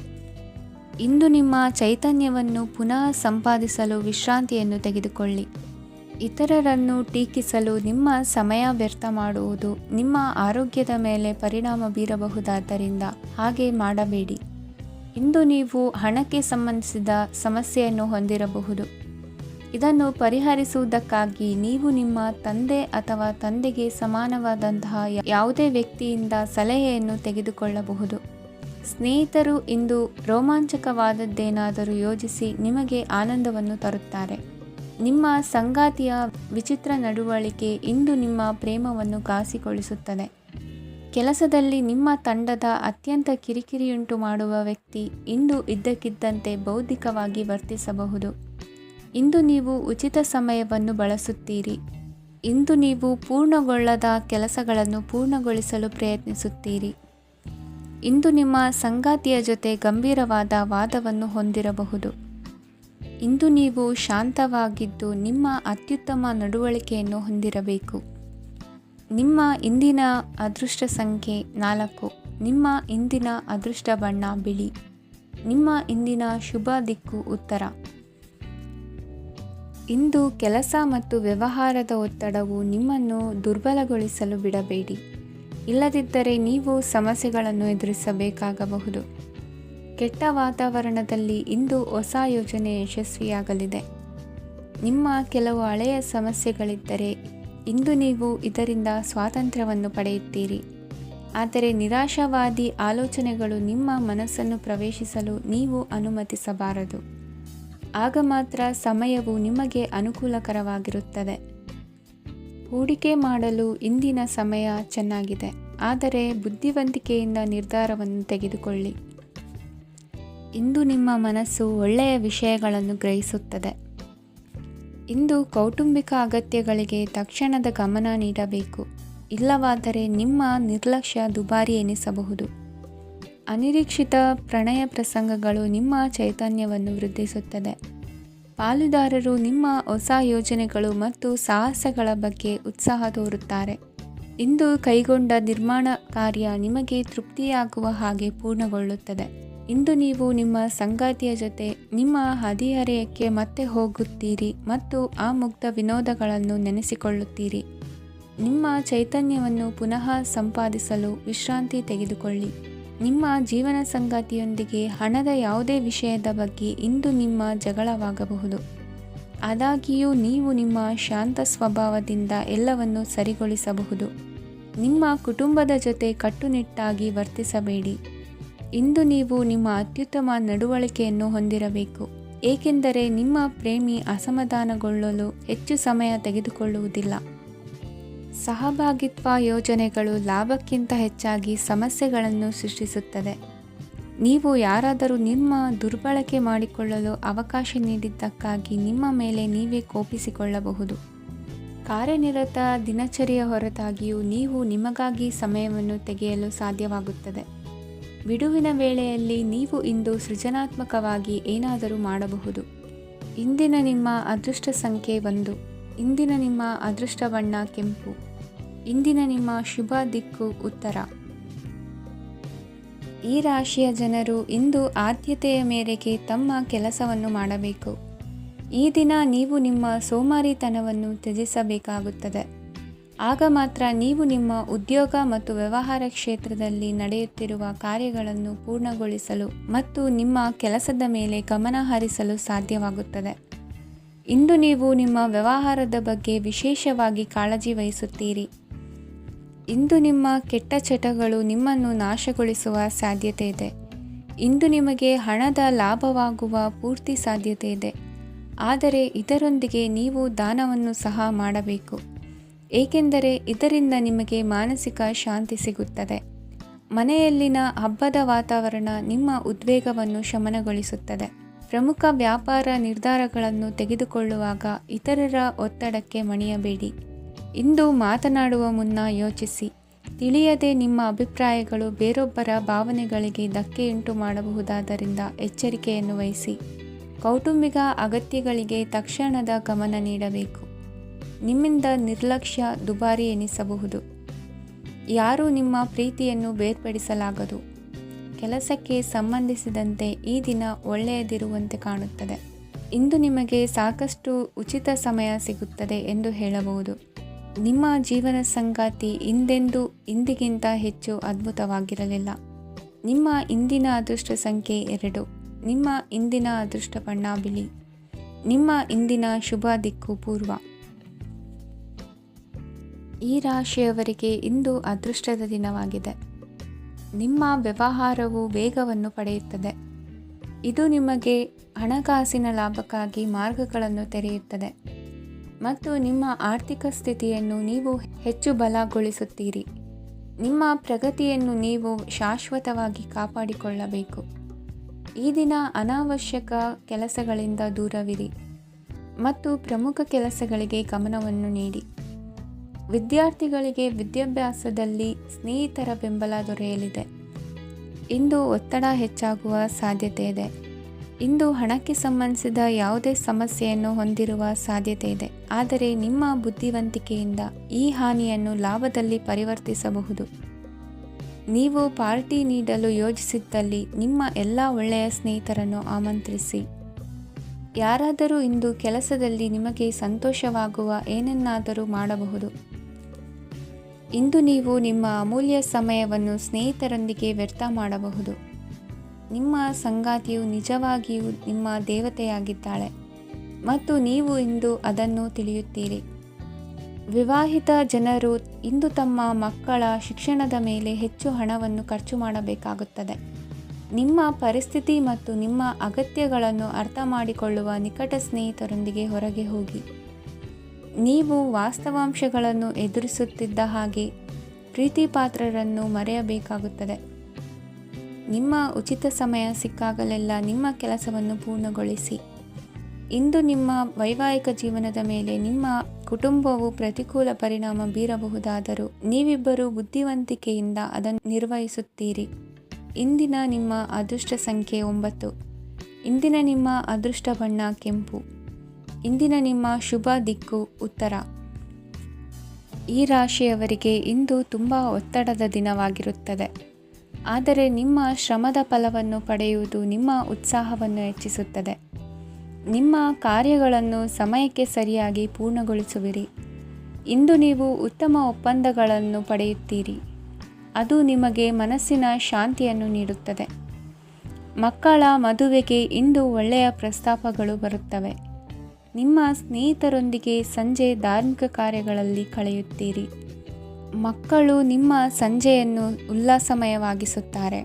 ಇಂದು ನಿಮ್ಮ ಚೈತನ್ಯವನ್ನು ಪುನಃ ಸಂಪಾದಿಸಲು ವಿಶ್ರಾಂತಿಯನ್ನು ತೆಗೆದುಕೊಳ್ಳಿ. ಇತರರನ್ನು ಟೀಕಿಸಲು ನಿಮ್ಮ ಸಮಯ ವ್ಯರ್ಥ ಮಾಡುವುದು ನಿಮ್ಮ ಆರೋಗ್ಯದ ಮೇಲೆ ಪರಿಣಾಮ ಬೀರಬಹುದಾದ್ದರಿಂದ ಹಾಗೆ ಮಾಡಬೇಡಿ. ಇಂದು ನೀವು ಹಣಕ್ಕೆ ಸಂಬಂಧಿಸಿದ ಸಮಸ್ಯೆಯನ್ನು ಹೊಂದಿರಬಹುದು. ಇದನ್ನು ಪರಿಹರಿಸುವುದಕ್ಕಾಗಿ ನೀವು ನಿಮ್ಮ ತಂದೆ ಅಥವಾ ತಂದೆಗೆ ಸಮಾನವಾದಂತಹ ಯಾವುದೇ ವ್ಯಕ್ತಿಯಿಂದ ಸಲಹೆಯನ್ನು ತೆಗೆದುಕೊಳ್ಳಬಹುದು. ಸ್ನೇಹಿತರು ಇಂದು ರೋಮಾಂಚಕವಾದದ್ದೇನಾದರೂ ಯೋಜಿಸಿ ನಿಮಗೆ ಆನಂದವನ್ನು ತರುತ್ತಾರೆ. ನಿಮ್ಮ ಸಂಗಾತಿಯ ವಿಚಿತ್ರ ನಡವಳಿಕೆ ಇಂದು ನಿಮ್ಮ ಪ್ರೇಮವನ್ನು ಘಾಸಿಗೊಳಿಸುತ್ತದೆ. ಕೆಲಸದಲ್ಲಿ ನಿಮ್ಮ ತಂಡದ ಅತ್ಯಂತ ಕಿರಿಕಿರಿಯುಂಟು ಮಾಡುವ ವ್ಯಕ್ತಿ ಇಂದು ಇದ್ದಕ್ಕಿದ್ದಂತೆ ಬೌದ್ಧಿಕವಾಗಿ ವರ್ತಿಸಬಹುದು. ಇಂದು ನೀವು ಉಚಿತ ಸಮಯವನ್ನು ಬಳಸುತ್ತೀರಿ. ಇಂದು ನೀವು ಪೂರ್ಣಗೊಳ್ಳದ ಕೆಲಸಗಳನ್ನು ಪೂರ್ಣಗೊಳಿಸಲು ಪ್ರಯತ್ನಿಸುತ್ತೀರಿ. ಇಂದು ನಿಮ್ಮ ಸಂಗಾತಿಯ ಜೊತೆ ಗಂಭೀರವಾದ ವಾದವನ್ನು ಹೊಂದಿರಬಹುದು. ಇಂದು ನೀವು ಶಾಂತವಾಗಿದ್ದು ನಿಮ್ಮ ಅತ್ಯುತ್ತಮ ನಡವಳಿಕೆಯನ್ನು ಹೊಂದಿರಬೇಕು. ನಿಮ್ಮ ಇಂದಿನ ಅದೃಷ್ಟ ಸಂಖ್ಯೆ 4. ನಿಮ್ಮ ಇಂದಿನ ಅದೃಷ್ಟ ಬಣ್ಣ ಬಿಳಿ. ನಿಮ್ಮ ಇಂದಿನ ಶುಭ ದಿಕ್ಕು ಉತ್ತರ. ಇಂದು ಕೆಲಸ ಮತ್ತು ವ್ಯವಹಾರದ ಒತ್ತಡವು ನಿಮ್ಮನ್ನು ದುರ್ಬಲಗೊಳಿಸಲು ಬಿಡಬೇಡಿ. ಇಲ್ಲದಿದ್ದರೆ ನೀವು ಸಮಸ್ಯೆಗಳನ್ನು ಎದುರಿಸಬೇಕಾಗಬಹುದು. ಕೆಟ್ಟ ವಾತಾವರಣದಲ್ಲಿ ಇಂದು ಹೊಸ ಯೋಜನೆ ಯಶಸ್ವಿಯಾಗಲಿದೆ. ನಿಮ್ಮ ಕೆಲವು ಹಳೆಯ ಸಮಸ್ಯೆಗಳಿದ್ದರೆ ಇಂದು ನೀವು ಇದರಿಂದ ಸ್ವಾತಂತ್ರ್ಯವನ್ನು ಪಡೆಯುತ್ತೀರಿ. ಆದರೆ ನಿರಾಶಾವಾದಿ ಆಲೋಚನೆಗಳು ನಿಮ್ಮ ಮನಸ್ಸನ್ನು ಪ್ರವೇಶಿಸಲು ನೀವು ಅನುಮತಿಸಬಾರದು. ಆಗ ಮಾತ್ರ ಸಮಯವು ನಿಮಗೆ ಅನುಕೂಲಕರವಾಗಿರುತ್ತದೆ. ಹೂಡಿಕೆ ಮಾಡಲು ಇಂದಿನ ಸಮಯ ಚೆನ್ನಾಗಿದೆ, ಆದರೆ ಬುದ್ಧಿವಂತಿಕೆಯಿಂದ ನಿರ್ಧಾರವನ್ನು ತೆಗೆದುಕೊಳ್ಳಿ. ಇಂದು ನಿಮ್ಮ ಮನಸ್ಸು ಒಳ್ಳೆಯ ವಿಷಯಗಳನ್ನು ಗ್ರಹಿಸುತ್ತದೆ. ಇಂದು ಕೌಟುಂಬಿಕ ಅಗತ್ಯಗಳಿಗೆ ತಕ್ಷಣದ ಗಮನ ನೀಡಬೇಕು. ಇಲ್ಲವಾದರೆ ನಿಮ್ಮ ನಿರ್ಲಕ್ಷ್ಯ ದುಬಾರಿ ಎನಿಸಬಹುದು. ಅನಿರೀಕ್ಷಿತ ಪ್ರಣಯ ಪ್ರಸಂಗಗಳು ನಿಮ್ಮ ಚೈತನ್ಯವನ್ನು ವೃದ್ಧಿಸುತ್ತದೆ. ಪಾಲುದಾರರು ನಿಮ್ಮ ಹೊಸ ಯೋಜನೆಗಳು ಮತ್ತು ಸಾಹಸಗಳ ಬಗ್ಗೆ ಉತ್ಸಾಹ ತೋರುತ್ತಾರೆ. ಇಂದು ಕೈಗೊಂಡ ನಿರ್ಮಾಣ ಕಾರ್ಯ ನಿಮಗೆ ತೃಪ್ತಿಯಾಗುವ ಹಾಗೆ ಪೂರ್ಣಗೊಳ್ಳುತ್ತದೆ. ಇಂದು ನೀವು ನಿಮ್ಮ ಸಂಗಾತಿಯ ಜೊತೆ ನಿಮ್ಮ ಹದಿಹರೆಯಕ್ಕೆ ಮತ್ತೆ ಹೋಗುತ್ತೀರಿ ಮತ್ತು ಆ ಮುಗ್ಧ ವಿನೋದಗಳನ್ನು ನೆನೆಸಿಕೊಳ್ಳುತ್ತೀರಿ. ನಿಮ್ಮ ಚೈತನ್ಯವನ್ನು ಪುನಃ ಸಂಪಾದಿಸಲು ವಿಶ್ರಾಂತಿ ತೆಗೆದುಕೊಳ್ಳಿ. ನಿಮ್ಮ ಜೀವನ ಸಂಗಾತಿಯೊಂದಿಗೆ ಹಣದ ಯಾವುದೇ ವಿಷಯದ ಬಗ್ಗೆ ಇಂದು ನಿಮ್ಮ ಜಗಳವಾಗಬಹುದು. ಆದಾಗ್ಯೂ ನೀವು ನಿಮ್ಮ ಶಾಂತ ಸ್ವಭಾವದಿಂದ ಎಲ್ಲವನ್ನು ಸರಿಗೊಳಿಸಬಹುದು. ನಿಮ್ಮ ಕುಟುಂಬದ ಜೊತೆ ಕಟ್ಟುನಿಟ್ಟಾಗಿ ವರ್ತಿಸಬೇಡಿ. ಇಂದು ನೀವು ನಿಮ್ಮ ಅತ್ಯುತ್ತಮ ನಡವಳಿಕೆಯನ್ನು ಹೊಂದಿರಬೇಕು, ಏಕೆಂದರೆ ನಿಮ್ಮ ಪ್ರೇಮಿ ಅಸಮಾಧಾನಗೊಳ್ಳಲು ಹೆಚ್ಚು ಸಮಯ ತೆಗೆದುಕೊಳ್ಳುವುದಿಲ್ಲ. ಸಹಭಾಗಿತ್ವ ಯೋಜನೆಗಳು ಲಾಭಕ್ಕಿಂತ ಹೆಚ್ಚಾಗಿ ಸಮಸ್ಯೆಗಳನ್ನು ಸೃಷ್ಟಿಸುತ್ತದೆ. ನೀವು ಯಾರಾದರೂ ನಿಮ್ಮ ದುರ್ಬಳಕೆ ಮಾಡಿಕೊಳ್ಳಲು ಅವಕಾಶ ನೀಡಿದ್ದಕ್ಕಾಗಿ ನಿಮ್ಮ ಮೇಲೆ ನೀವೇ ಕೋಪಿಸಿಕೊಳ್ಳಬಹುದು. ಕಾರ್ಯನಿರತ ದಿನಚರಿಯ ಹೊರತಾಗಿಯೂ ನೀವು ನಿಮಗಾಗಿ ಸಮಯವನ್ನು ತೆಗೆಯಲು ಸಾಧ್ಯವಾಗುತ್ತದೆ. ಬಿಡುವಿನ ವೇಳೆಯಲ್ಲಿ ನೀವು ಇಂದು ಸೃಜನಾತ್ಮಕವಾಗಿ ಏನಾದರೂ ಮಾಡಬಹುದು. ಇಂದಿನ ನಿಮ್ಮ ಅದೃಷ್ಟ ಸಂಖ್ಯೆ 1. ಇಂದಿನ ನಿಮ್ಮ ಅದೃಷ್ಟ ಬಣ್ಣ ಕೆಂಪು. ಇಂದಿನ ನಿಮ್ಮ ಶುಭ ದಿಕ್ಕು ಉತ್ತರ. ಈ ರಾಶಿಯ ಜನರು ಇಂದು ಆದ್ಯತೆಯ ಮೇರೆಗೆ ತಮ್ಮ ಕೆಲಸವನ್ನು ಮಾಡಬೇಕು. ಈ ದಿನ ನೀವು ನಿಮ್ಮ ಸೋಮಾರಿತನವನ್ನು ತ್ಯಜಿಸಬೇಕಾಗುತ್ತದೆ. ಆಗ ಮಾತ್ರ ನೀವು ನಿಮ್ಮ ಉದ್ಯೋಗ ಮತ್ತು ವ್ಯವಹಾರ ಕ್ಷೇತ್ರದಲ್ಲಿ ನಡೆಯುತ್ತಿರುವ ಕಾರ್ಯಗಳನ್ನು ಪೂರ್ಣಗೊಳಿಸಲು ಮತ್ತು ನಿಮ್ಮ ಕೆಲಸದ ಮೇಲೆ ಗಮನ ಹರಿಸಲು ಸಾಧ್ಯವಾಗುತ್ತದೆ. ಇಂದು ನೀವು ನಿಮ್ಮ ವ್ಯವಹಾರದ ಬಗ್ಗೆ ವಿಶೇಷವಾಗಿ ಕಾಳಜಿ ವಹಿಸುತ್ತೀರಿ. ಇಂದು ನಿಮ್ಮ ಕೆಟ್ಟ ಚಟಗಳು ನಿಮ್ಮನ್ನು ನಾಶಗೊಳಿಸುವ ಸಾಧ್ಯತೆ ಇದೆ. ಇಂದು ನಿಮಗೆ ಹಣದ ಲಾಭವಾಗುವ ಪೂರ್ತಿ ಸಾಧ್ಯತೆ ಇದೆ. ಆದರೆ ಇದರೊಂದಿಗೆ ನೀವು ದಾನವನ್ನು ಸಹ ಮಾಡಬೇಕು, ಏಕೆಂದರೆ ಇದರಿಂದ ನಿಮಗೆ ಮಾನಸಿಕ ಶಾಂತಿ ಸಿಗುತ್ತದೆ. ಮನೆಯಲ್ಲಿನ ಹಬ್ಬದ ವಾತಾವರಣ ನಿಮ್ಮ ಉದ್ವೇಗವನ್ನು ಶಮನಗೊಳಿಸುತ್ತದೆ. ಪ್ರಮುಖ ವ್ಯಾಪಾರ ನಿರ್ಧಾರಗಳನ್ನು ತೆಗೆದುಕೊಳ್ಳುವಾಗ ಇತರರ ಒತ್ತಡಕ್ಕೆ ಮಣಿಯಬೇಡಿ. ಇಂದು ಮಾತನಾಡುವ ಮುನ್ನ ಯೋಚಿಸಿ. ತಿಳಿಯದೆ ನಿಮ್ಮ ಅಭಿಪ್ರಾಯಗಳು ಬೇರೊಬ್ಬರ ಭಾವನೆಗಳಿಗೆ ಧಕ್ಕೆಯುಂಟು ಮಾಡಬಹುದಾದ್ದರಿಂದ ಎಚ್ಚರಿಕೆಯನ್ನು ವಹಿಸಿ. ಕೌಟುಂಬಿಕ ಅಗತ್ಯಗಳಿಗೆ ತಕ್ಷಣದ ಗಮನ ನೀಡಬೇಕು. ನಿಮ್ಮಿಂದ ನಿರ್ಲಕ್ಷ್ಯ ದುಬಾರಿ ಎನಿಸಬಹುದು. ಯಾರೂ ನಿಮ್ಮ ಪ್ರೀತಿಯನ್ನು ಬೇರ್ಪಡಿಸಲಾಗದು. ಕೆಲಸಕ್ಕೆ ಸಂಬಂಧಿಸಿದಂತೆ ಈ ದಿನ ಒಳ್ಳೆಯದಿರುವಂತೆ ಕಾಣುತ್ತದೆ. ಇಂದು ನಿಮಗೆ ಸಾಕಷ್ಟು ಉಚಿತ ಸಮಯ ಸಿಗುತ್ತದೆ ಎಂದು ಹೇಳಬಹುದು. ನಿಮ್ಮ ಜೀವನ ಸಂಗಾತಿ ಇಂದಿಗಿಂತ ಹೆಚ್ಚು ಅದ್ಭುತವಾಗಿರಲಿಲ್ಲ. ನಿಮ್ಮ ಇಂದಿನ ಅದೃಷ್ಟ ಸಂಖ್ಯೆ 2. ನಿಮ್ಮ ಇಂದಿನ ಅದೃಷ್ಟ ಬಣ್ಣ ಬಿಳಿ. ನಿಮ್ಮ ಇಂದಿನ ಶುಭ ದಿಕ್ಕು ಪೂರ್ವ. ಈ ರಾಶಿಯವರಿಗೆ ಇಂದು ಅದೃಷ್ಟದ ದಿನವಾಗಿದೆ. ನಿಮ್ಮ ವ್ಯವಹಾರವು ವೇಗವನ್ನು ಪಡೆಯುತ್ತದೆ. ಇದು ನಿಮಗೆ ಹಣಕಾಸಿನ ಲಾಭಕ್ಕಾಗಿ ಮಾರ್ಗಗಳನ್ನು ತೆರೆಯುತ್ತದೆ ಮತ್ತು ನಿಮ್ಮ ಆರ್ಥಿಕ ಸ್ಥಿತಿಯನ್ನು ನೀವು ಹೆಚ್ಚು ಬಲಗೊಳಿಸುತ್ತೀರಿ. ನಿಮ್ಮ ಪ್ರಗತಿಯನ್ನು ನೀವು ಶಾಶ್ವತವಾಗಿ ಕಾಪಾಡಿಕೊಳ್ಳಬೇಕು. ಈ ದಿನ ಅನಾವಶ್ಯಕ ಕೆಲಸಗಳಿಂದ ದೂರವಿರಿ ಮತ್ತು ಪ್ರಮುಖ ಕೆಲಸಗಳಿಗೆ ಗಮನವನ್ನು ನೀಡಿ. ವಿದ್ಯಾರ್ಥಿಗಳಿಗೆ ವಿದ್ಯಾಭ್ಯಾಸದಲ್ಲಿ ಸ್ನೇಹಿತರ ಬೆಂಬಲ ದೊರೆಯಲಿದೆ. ಇಂದು ಒತ್ತಡ ಹೆಚ್ಚಾಗುವ ಸಾಧ್ಯತೆ ಇದೆ. ಇಂದು ಹಣಕ್ಕೆ ಸಂಬಂಧಿಸಿದ ಯಾವುದೇ ಸಮಸ್ಯೆಯನ್ನು ಹೊಂದಿರುವ ಸಾಧ್ಯತೆ ಇದೆ. ಆದರೆ ನಿಮ್ಮ ಬುದ್ಧಿವಂತಿಕೆಯಿಂದ ಈ ಹಾನಿಯನ್ನು ಲಾಭದಲ್ಲಿ ಪರಿವರ್ತಿಸಬಹುದು. ನೀವು ಪಾರ್ಟಿ ನೀಡಲು ಯೋಜಿಸಿದ್ದಲ್ಲಿ ನಿಮ್ಮ ಎಲ್ಲ ಒಳ್ಳೆಯ ಸ್ನೇಹಿತರನ್ನು ಆಮಂತ್ರಿಸಿ. ಯಾರಾದರೂ ಇಂದು ಕೆಲಸದಲ್ಲಿ ನಿಮಗೆ ಸಂತೋಷವಾಗುವ ಏನನ್ನಾದರೂ ಮಾಡಬಹುದು. ಇಂದು ನೀವು ನಿಮ್ಮ ಅಮೂಲ್ಯ ಸಮಯವನ್ನು ಸ್ನೇಹಿತರೊಂದಿಗೆ ವ್ಯರ್ಥ ಮಾಡಬಹುದು. ನಿಮ್ಮ ಸಂಗಾತಿಯು ನಿಜವಾಗಿಯೂ ನಿಮ್ಮ ದೇವತೆಯಾಗಿದ್ದಾಳೆ ಮತ್ತು ನೀವು ಇಂದು ಅದನ್ನು ತಿಳಿಯುತ್ತೀರಿ. ವಿವಾಹಿತ ಜನರು ಇಂದು ತಮ್ಮ ಮಕ್ಕಳ ಶಿಕ್ಷಣದ ಮೇಲೆ ಹೆಚ್ಚು ಹಣವನ್ನು ಖರ್ಚು ಮಾಡಬೇಕಾಗುತ್ತದೆ. ನಿಮ್ಮ ಪರಿಸ್ಥಿತಿ ಮತ್ತು ನಿಮ್ಮ ಅಗತ್ಯಗಳನ್ನು ಅರ್ಥ ಮಾಡಿಕೊಳ್ಳುವ ನಿಕಟ ಸ್ನೇಹಿತರೊಂದಿಗೆ ಹೊರಗೆ ಹೋಗಿ. ನೀವು ವಾಸ್ತವಾಂಶಗಳನ್ನು ಎದುರಿಸುತ್ತಿದ್ದ ಹಾಗೆ ಪ್ರೀತಿಪಾತ್ರರನ್ನು ಮರೆಯಬೇಕಾಗುತ್ತದೆ. ನಿಮ್ಮ ಉಚಿತ ಸಮಯ ಸಿಕ್ಕಾಗಲೆಲ್ಲ ನಿಮ್ಮ ಕೆಲಸವನ್ನು ಪೂರ್ಣಗೊಳಿಸಿ. ಇಂದು ನಿಮ್ಮ ವೈವಾಹಿಕ ಜೀವನದ ಮೇಲೆ ನಿಮ್ಮ ಕುಟುಂಬವು ಪ್ರತಿಕೂಲ ಪರಿಣಾಮ ಬೀರಬಹುದಾದರೂ ನೀವಿಬ್ಬರು ಬುದ್ಧಿವಂತಿಕೆಯಿಂದ ಅದನ್ನು ನಿರ್ವಹಿಸುತ್ತೀರಿ. ಇಂದಿನ ನಿಮ್ಮ ಅದೃಷ್ಟ ಸಂಖ್ಯೆ 9. ಇಂದಿನ ನಿಮ್ಮ ಅದೃಷ್ಟ ಬಣ್ಣ ಕೆಂಪು. ಇಂದಿನ ನಿಮ್ಮ ಶುಭ ದಿಕ್ಕು ಉತ್ತರ. ಈ ರಾಶಿಯವರಿಗೆ ಇಂದು ತುಂಬ ಒತ್ತಡದ ದಿನವಾಗಿರುತ್ತದೆ. ಆದರೆ ನಿಮ್ಮ ಶ್ರಮದ ಫಲವನ್ನು ಪಡೆಯುವುದು ನಿಮ್ಮ ಉತ್ಸಾಹವನ್ನು ಹೆಚ್ಚಿಸುತ್ತದೆ. ನಿಮ್ಮ ಕಾರ್ಯಗಳನ್ನು ಸಮಯಕ್ಕೆ ಸರಿಯಾಗಿ ಪೂರ್ಣಗೊಳಿಸುವಿರಿ. ಇಂದು ನೀವು ಉತ್ತಮ ಒಪ್ಪಂದಗಳನ್ನು ಪಡೆಯುತ್ತೀರಿ. ಅದು ನಿಮಗೆ ಮನಸ್ಸಿನ ಶಾಂತಿಯನ್ನು ನೀಡುತ್ತದೆ. ಮಕ್ಕಳ ಮದುವೆಗೆ ಇಂದು ಒಳ್ಳೆಯ ಪ್ರಸ್ತಾಪಗಳು ಬರುತ್ತವೆ. ನಿಮ್ಮ ಸ್ನೇಹಿತರೊಂದಿಗೆ ಸಂಜೆ ಧಾರ್ಮಿಕ ಕಾರ್ಯಗಳಲ್ಲಿ ಕಳೆಯುತ್ತೀರಿ. ಮಕ್ಕಳು ನಿಮ್ಮ ಸಂಜೆಯನ್ನು ಉಲ್ಲಾಸಮಯವಾಗಿಸುತ್ತಾರೆ.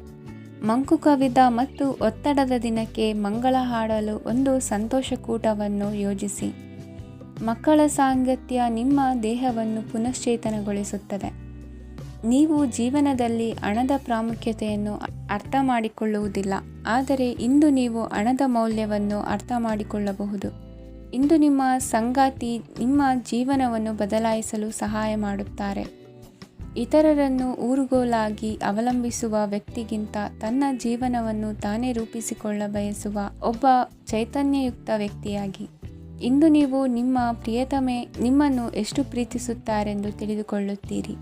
ಮಂಕು ಕವಿದ ಮತ್ತು ಒತ್ತಡದ ದಿನಕ್ಕೆ ಮಂಗಳ ಹಾಡಲು ಒಂದು ಸಂತೋಷಕೂಟವನ್ನು ಯೋಜಿಸಿ. ಮಕ್ಕಳ ಸಾಂಗತ್ಯ ನಿಮ್ಮ ದೇಹವನ್ನು ಪುನಶ್ಚೇತನಗೊಳಿಸುತ್ತದೆ. ನೀವು ಜೀವನದಲ್ಲಿ ಹಣದ ಪ್ರಾಮುಖ್ಯತೆಯನ್ನು ಅರ್ಥ ಮಾಡಿಕೊಳ್ಳುವುದಿಲ್ಲ, ಆದರೆ ಇಂದು ನೀವು ಹಣದ ಮೌಲ್ಯವನ್ನು ಅರ್ಥ ಮಾಡಿಕೊಳ್ಳಬಹುದು. ಇಂದು ನಿಮ್ಮ ಸಂಗಾತಿ ನಿಮ್ಮ ಜೀವನವನ್ನು ಬದಲಾಯಿಸಲು ಸಹಾಯ ಮಾಡುತ್ತಾರೆ. ಇತರರನ್ನು ಊರುಗೋಲಾಗಿ ಅವಲಂಬಿಸುವ ವ್ಯಕ್ತಿಗಿಂತ ತನ್ನ ಜೀವನವನ್ನು ತಾನೇ ರೂಪಿಸಿಕೊಳ್ಳ ಬಯಸುವ ಒಬ್ಬ ಚೈತನ್ಯಯುಕ್ತ ವ್ಯಕ್ತಿಯಾಗಿ. ಇಂದು ನೀವು ನಿಮ್ಮ ಪ್ರಿಯತಮೆ ನಿಮ್ಮನ್ನು ಎಷ್ಟು ಪ್ರೀತಿಸುತ್ತಾರೆಂದು ತಿಳಿದುಕೊಳ್ಳುತ್ತೀರಿ.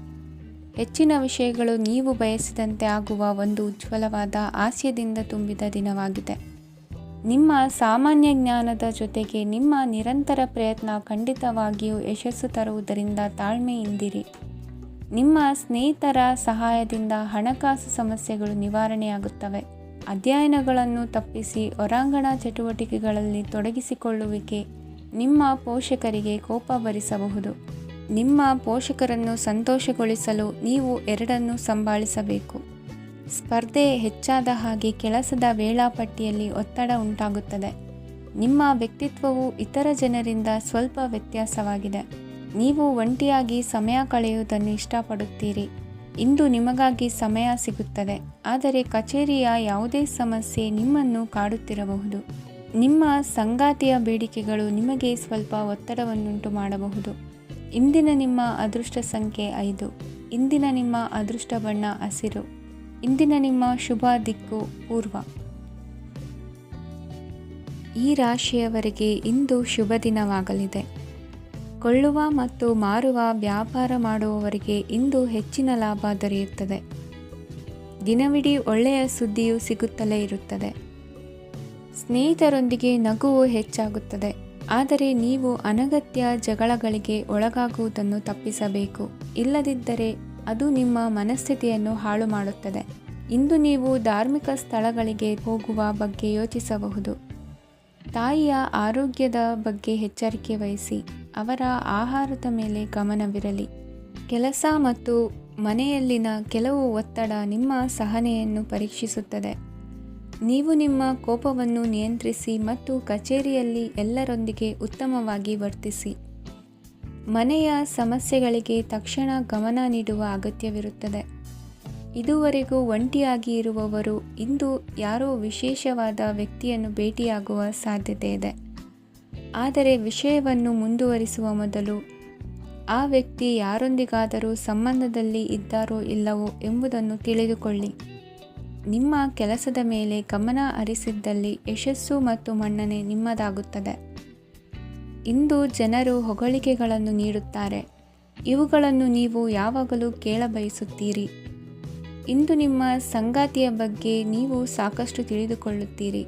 ಹೆಚ್ಚಿನ ವಿಷಯಗಳು ನೀವು ಬಯಸಿದಂತೆ ಆಗುವ ಒಂದು ಉಜ್ವಲವಾದ ಹಾಸ್ಯದಿಂದ ತುಂಬಿದ ದಿನವಾಗಿದೆ. ನಿಮ್ಮ ಸಾಮಾನ್ಯ ಜ್ಞಾನದ ಜೊತೆಗೆ ನಿಮ್ಮ ನಿರಂತರ ಪ್ರಯತ್ನ ಖಂಡಿತವಾಗಿಯೂ ಯಶಸ್ಸು ತರುವುದರಿಂದ ತಾಳ್ಮೆಯಿಂದಿರಿ. ನಿಮ್ಮ ಸ್ನೇಹಿತರ ಸಹಾಯದಿಂದ ಹಣಕಾಸು ಸಮಸ್ಯೆಗಳು ನಿವಾರಣೆಯಾಗುತ್ತವೆ. ಅಧ್ಯಯನಗಳನ್ನು ತಪ್ಪಿಸಿ ಹೊರಾಂಗಣ ಚಟುವಟಿಕೆಗಳಲ್ಲಿ ತೊಡಗಿಸಿಕೊಳ್ಳುವಿಕೆ ನಿಮ್ಮ ಪೋಷಕರಿಗೆ ಕೋಪ ಭರಿಸಬಹುದು. ನಿಮ್ಮ ಪೋಷಕರನ್ನು ಸಂತೋಷಗೊಳಿಸಲು ನೀವು ಎರಡನ್ನೂ ಸಂಭಾಳಿಸಬೇಕು. ಸ್ಪರ್ಧೆ ಹೆಚ್ಚಾದ ಹಾಗೆ ಕೆಲಸದ ವೇಳಾಪಟ್ಟಿಯಲ್ಲಿ ಒತ್ತಡ ಉಂಟಾಗುತ್ತದೆ. ನಿಮ್ಮ ವ್ಯಕ್ತಿತ್ವವು ಇತರ ಜನರಿಂದ ಸ್ವಲ್ಪ ವ್ಯತ್ಯಾಸವಾಗಿದೆ. ನೀವು ಒಂಟಿಯಾಗಿ ಸಮಯ ಕಳೆಯುವುದನ್ನು ಇಷ್ಟಪಡುತ್ತೀರಿ. ಇಂದು ನಿಮಗಾಗಿ ಸಮಯ ಸಿಗುತ್ತದೆ, ಆದರೆ ಕಚೇರಿಯ ಯಾವುದೇ ಸಮಸ್ಯೆ ನಿಮ್ಮನ್ನು ಕಾಡುತ್ತಿರಬಹುದು. ನಿಮ್ಮ ಸಂಗಾತಿಯ ಬೇಡಿಕೆಗಳು ನಿಮಗೆ ಸ್ವಲ್ಪ ಒತ್ತಡವನ್ನುಂಟು ಮಾಡಬಹುದು. ಇಂದಿನ ನಿಮ್ಮ ಅದೃಷ್ಟ ಸಂಖ್ಯೆ 5. ಇಂದಿನ ನಿಮ್ಮ ಅದೃಷ್ಟ ಬಣ್ಣ ಹಸಿರು. ಇಂದಿನ ನಿಮ್ಮ ಶುಭ ದಿಕ್ಕು ಪೂರ್ವ. ಈ ರಾಶಿಯವರಿಗೆ ಇಂದು ಶುಭ ದಿನವಾಗಲಿದೆ. ಕೊಳ್ಳುವ ಮತ್ತು ಮಾರುವ ವ್ಯಾಪಾರ ಮಾಡುವವರಿಗೆ ಇಂದು ಹೆಚ್ಚಿನ ಲಾಭ ದೊರೆಯುತ್ತದೆ. ದಿನವಿಡೀ ಒಳ್ಳೆಯ ಸುದ್ದಿಯು ಸಿಗುತ್ತಲೇ ಇರುತ್ತದೆ. ಸ್ನೇಹಿತರೊಂದಿಗೆ ನಗುವು ಹೆಚ್ಚಾಗುತ್ತದೆ, ಆದರೆ ನೀವು ಅನಗತ್ಯ ಜಗಳಗಳಿಗೆ ಒಳಗಾಗುವುದನ್ನು ತಪ್ಪಿಸಬೇಕು. ಇಲ್ಲದಿದ್ದರೆ ಅದು ನಿಮ್ಮ ಮನಸ್ಥಿತಿಯನ್ನು ಹಾಳು ಮಾಡುತ್ತದೆ. ಇಂದು ನೀವು ಧಾರ್ಮಿಕ ಸ್ಥಳಗಳಿಗೆ ಹೋಗುವ ಬಗ್ಗೆ ಯೋಚಿಸಬಹುದು. ತಾಯಿಯ ಆರೋಗ್ಯದ ಬಗ್ಗೆ ಎಚ್ಚರಿಕೆ ವಹಿಸಿ. ಅವರ ಆಹಾರದ ಮೇಲೆ ಗಮನವಿರಲಿ. ಕೆಲಸ ಮತ್ತು ಮನೆಯಲ್ಲಿನ ಕೆಲವು ಒತ್ತಡ ನಿಮ್ಮ ಸಹನೆಯನ್ನು ಪರೀಕ್ಷಿಸುತ್ತದೆ. ನೀವು ನಿಮ್ಮ ಕೋಪವನ್ನು ನಿಯಂತ್ರಿಸಿ ಮತ್ತು ಕಚೇರಿಯಲ್ಲಿ ಎಲ್ಲರೊಂದಿಗೆ ಉತ್ತಮವಾಗಿ ವರ್ತಿಸಿ. ಮನೆಯ ಸಮಸ್ಯೆಗಳಿಗೆ ತಕ್ಷಣ ಗಮನ ನೀಡುವ ಅಗತ್ಯವಿರುತ್ತದೆ. ಇದುವರೆಗೂ ಒಂಟಿಯಾಗಿ ಇರುವವರು ಇಂದು ಯಾರೋ ವಿಶೇಷವಾದ ವ್ಯಕ್ತಿಯನ್ನು ಭೇಟಿಯಾಗುವ ಸಾಧ್ಯತೆ ಇದೆ. ಆದರೆ ವಿಷಯವನ್ನು ಮುಂದುವರಿಸುವ ಮೊದಲು ಆ ವ್ಯಕ್ತಿ ಯಾರೊಂದಿಗಾದರೂ ಸಂಬಂಧದಲ್ಲಿ ಇದ್ದಾರೋ ಇಲ್ಲವೋ ಎಂಬುದನ್ನು ತಿಳಿದುಕೊಳ್ಳಿ. ನಿಮ್ಮ ಕೆಲಸದ ಮೇಲೆ ಗಮನ ಹರಿಸಿದ್ದಲ್ಲಿ ಯಶಸ್ಸು ಮತ್ತು ಮನ್ನಣೆ ನಿಮ್ಮದಾಗುತ್ತದೆ. ಇಂದು ಜನರು ಹೊಗಳಿಕೆಗಳನ್ನು ನೀಡುತ್ತಾರೆ. ಇವುಗಳನ್ನು ನೀವು ಯಾವಾಗಲೂ ಕೇಳಬಯಸುತ್ತೀರಿ. ಇಂದು ನಿಮ್ಮ ಸಂಗಾತಿಯ ಬಗ್ಗೆ ನೀವು ಸಾಕಷ್ಟು ತಿಳಿದುಕೊಳ್ಳುತ್ತೀರಿ.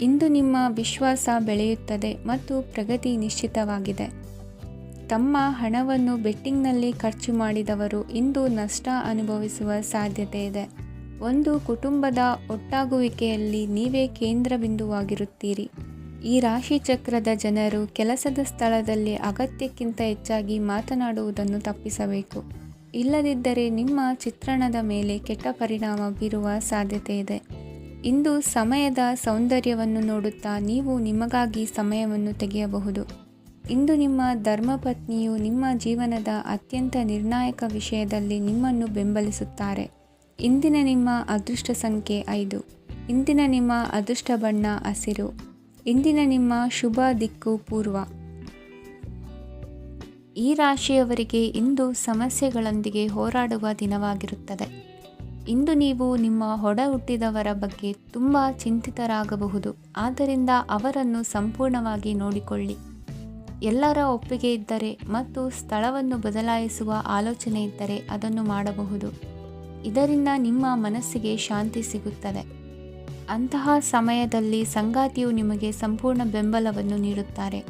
ಇಂದು ನಿಮ್ಮ ವಿಶ್ವಾಸ ಬೆಳೆಯುತ್ತದೆ ಮತ್ತು ಪ್ರಗತಿ ನಿಶ್ಚಿತವಾಗಿದೆ. ತಮ್ಮ ಹಣವನ್ನು ಬೆಟ್ಟಿಂಗ್ನಲ್ಲಿ ಖರ್ಚು ಮಾಡಿದವರು ಇಂದು ನಷ್ಟ ಅನುಭವಿಸುವ ಸಾಧ್ಯತೆ ಇದೆ. ಒಂದು ಕುಟುಂಬದ ಒಟ್ಟಾಗುವಿಕೆಯಲ್ಲಿ ನೀವೇ ಕೇಂದ್ರ ಬಿಂದುವಾಗಿರುತ್ತೀರಿ. ಈ ರಾಶಿ ಚಕ್ರದ ಜನರು ಕೆಲಸದ ಸ್ಥಳದಲ್ಲಿ ಅಗತ್ಯಕ್ಕಿಂತ ಹೆಚ್ಚಾಗಿ ಮಾತನಾಡುವುದನ್ನು ತಪ್ಪಿಸಬೇಕು. ಇಲ್ಲದಿದ್ದರೆ ನಿಮ್ಮ ಚಿತ್ರಣದ ಮೇಲೆ ಕೆಟ್ಟ ಪರಿಣಾಮ ಬೀರುವ ಸಾಧ್ಯತೆ ಇದೆ. ಇಂದು ಸಮಯದ ಸೌಂದರ್ಯವನ್ನು ನೋಡುತ್ತಾ ನೀವು ನಿಮಗಾಗಿ ಸಮಯವನ್ನು ತೆಗೆಯಬಹುದು. ಇಂದು ನಿಮ್ಮ ಧರ್ಮಪತ್ನಿಯು ನಿಮ್ಮ ಜೀವನದ ಅತ್ಯಂತ ನಿರ್ಣಾಯಕ ವಿಷಯದಲ್ಲಿ ನಿಮ್ಮನ್ನು ಬೆಂಬಲಿಸುತ್ತಾರೆ. ಇಂದಿನ ನಿಮ್ಮ ಅದೃಷ್ಟ ಸಂಖ್ಯೆ 5. ಇಂದಿನ ನಿಮ್ಮ ಅದೃಷ್ಟ ಬಣ್ಣ ಹಸಿರು. ಇಂದಿನ ನಿಮ್ಮ ಶುಭ ದಿಕ್ಕು ಪೂರ್ವ. ಈ ರಾಶಿಯವರಿಗೆ ಇಂದು ಸಮಸ್ಯೆಗಳೊಂದಿಗೆ ಹೋರಾಡುವ ದಿನವಾಗಿರುತ್ತದೆ. ಇಂದು ನೀವು ನಿಮ್ಮ ಒಡ ಹುಟ್ಟಿದವರ ಬಗ್ಗೆ ತುಂಬ ಚಿಂತಿತರಾಗಬಹುದು. ಆದ್ದರಿಂದ ಅವರನ್ನು ಸಂಪೂರ್ಣವಾಗಿ ನೋಡಿಕೊಳ್ಳಿ. ಎಲ್ಲರ ಒಪ್ಪಿಗೆ ಇದ್ದರೆ ಮತ್ತು ಸ್ಥಳವನ್ನು ಬದಲಾಯಿಸುವ ಆಲೋಚನೆ ಇದ್ದರೆ ಅದನ್ನು ಮಾಡಬಹುದು. ಇದರಿಂದ ನಿಮ್ಮ ಮನಸ್ಸಿಗೆ ಶಾಂತಿ ಸಿಗುತ್ತದೆ. ಅಂತಹ ಸಮಯದಲ್ಲಿ ಸಂಗಾತಿಯು ನಿಮಗೆ ಸಂಪೂರ್ಣ ಬೆಂಬಲವನ್ನು ನೀಡುತ್ತಾರೆ.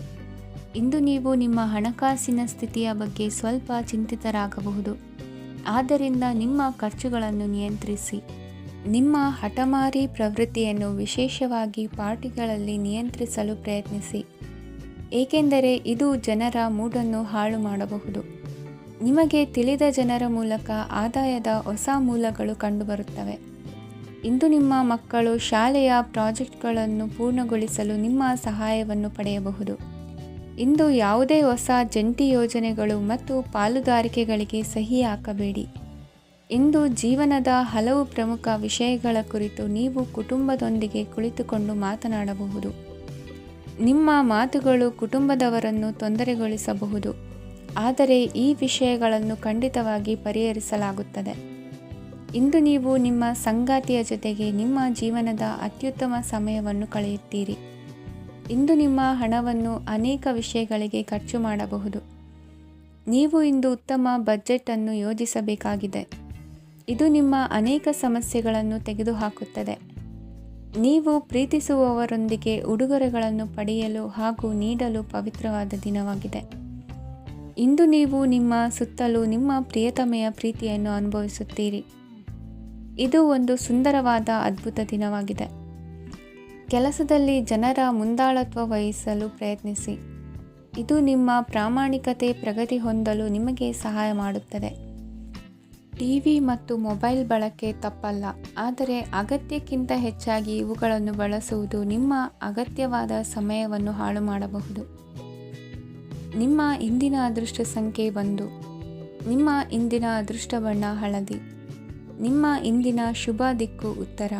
ಇಂದು ನೀವು ನಿಮ್ಮ ಹಣಕಾಸಿನ ಸ್ಥಿತಿಯ ಬಗ್ಗೆ ಸ್ವಲ್ಪ ಚಿಂತಿತರಾಗಬಹುದು. ಆದ್ದರಿಂದ ನಿಮ್ಮ ಖರ್ಚುಗಳನ್ನು ನಿಯಂತ್ರಿಸಿ. ನಿಮ್ಮ ಹಠಮಾರಿ ಪ್ರವೃತ್ತಿಯನ್ನು ವಿಶೇಷವಾಗಿ ಪಾರ್ಟಿಗಳಲ್ಲಿ ನಿಯಂತ್ರಿಸಲು ಪ್ರಯತ್ನಿಸಿ. ಏಕೆಂದರೆ ಇದು ಜನರ ಮೂಡನ್ನು ಹಾಳು ಮಾಡಬಹುದು. ನಿಮಗೆ ತಿಳಿದ ಜನರ ಮೂಲಕ ಆದಾಯದ ಹೊಸ ಮೂಲಗಳು ಕಂಡುಬರುತ್ತವೆ. ಇಂದು ನಿಮ್ಮ ಮಕ್ಕಳು ಶಾಲೆಯ ಪ್ರಾಜೆಕ್ಟ್ಗಳನ್ನು ಪೂರ್ಣಗೊಳಿಸಲು ನಿಮ್ಮ ಸಹಾಯವನ್ನು ಪಡೆಯಬಹುದು. ಇಂದು ಯಾವುದೇ ಹೊಸ ಜಂಟಿ ಯೋಜನೆಗಳು ಮತ್ತು ಪಾಲುದಾರಿಕೆಗಳಿಗೆ ಸಹಿ ಹಾಕಬೇಡಿ. ಇಂದು ಜೀವನದ ಹಲವು ಪ್ರಮುಖ ವಿಷಯಗಳ ಕುರಿತು ನೀವು ಕುಟುಂಬದೊಂದಿಗೆ ಕುಳಿತುಕೊಂಡು ಮಾತನಾಡಬಹುದು. ನಿಮ್ಮ ಮಾತುಗಳು ಕುಟುಂಬದವರನ್ನು ತೊಂದರೆಗೊಳಿಸಬಹುದು, ಆದರೆ ಈ ವಿಷಯಗಳನ್ನು ಖಂಡಿತವಾಗಿ ಪರಿಹರಿಸಲಾಗುತ್ತದೆ. ಇಂದು ನೀವು ನಿಮ್ಮ ಸಂಗಾತಿಯ ಜೊತೆಗೆ ನಿಮ್ಮ ಜೀವನದ ಅತ್ಯುತ್ತಮ ಸಮಯವನ್ನು ಕಳೆಯುತ್ತೀರಿ. ಇಂದು ನಿಮ್ಮ ಹಣವನ್ನು ಅನೇಕ ವಿಷಯಗಳಿಗೆ ಖರ್ಚು ಮಾಡಬಹುದು. ನೀವು ಇಂದು ಉತ್ತಮ ಬಜೆಟ್ ಅನ್ನು ಯೋಜಿಸಬೇಕಾಗಿದೆ. ಇದು ನಿಮ್ಮ ಅನೇಕ ಸಮಸ್ಯೆಗಳನ್ನು ತೆಗೆದುಹಾಕುತ್ತದೆ. ನೀವು ಪ್ರೀತಿಸುವವರೊಂದಿಗೆ ಉಡುಗೊರೆಗಳನ್ನು ಪಡೆಯಲು ಹಾಗೂ ನೀಡಲು ಪವಿತ್ರವಾದ ದಿನವಾಗಿದೆ. ಇಂದು ನೀವು ನಿಮ್ಮ ಸುತ್ತಲೂ ನಿಮ್ಮ ಪ್ರಿಯತಮೆಯ ಪ್ರೀತಿಯನ್ನು ಅನುಭವಿಸುತ್ತೀರಿ. ಇದು ಒಂದು ಸುಂದರವಾದ ಅದ್ಭುತ ದಿನವಾಗಿದೆ. ಕೆಲಸದಲ್ಲಿ ಜನರ ಮುಂದಾಳತ್ವ ವಹಿಸಲು ಪ್ರಯತ್ನಿಸಿ. ಇದು ನಿಮ್ಮ ಪ್ರಾಮಾಣಿಕತೆ ಪ್ರಗತಿ ಹೊಂದಲು ನಿಮಗೆ ಸಹಾಯ ಮಾಡುತ್ತದೆ. ಟಿವಿ ಮತ್ತು ಮೊಬೈಲ್ ಬಳಕೆ ತಪ್ಪಲ್ಲ, ಆದರೆ ಅಗತ್ಯಕ್ಕಿಂತ ಹೆಚ್ಚಾಗಿ ಇವುಗಳನ್ನು ಬಳಸುವುದು ನಿಮ್ಮ ಅಗತ್ಯವಾದ ಸಮಯವನ್ನು ಹಾಳು ಮಾಡಬಹುದು. ನಿಮ್ಮ ಇಂದಿನ ಅದೃಷ್ಟ ಸಂಖ್ಯೆ 1. ನಿಮ್ಮ ಇಂದಿನ ಅದೃಷ್ಟ ಬಣ್ಣ ಹಳದಿ. ನಿಮ್ಮ ಇಂದಿನ ಶುಭ ದಿಕ್ಕು ಉತ್ತರ.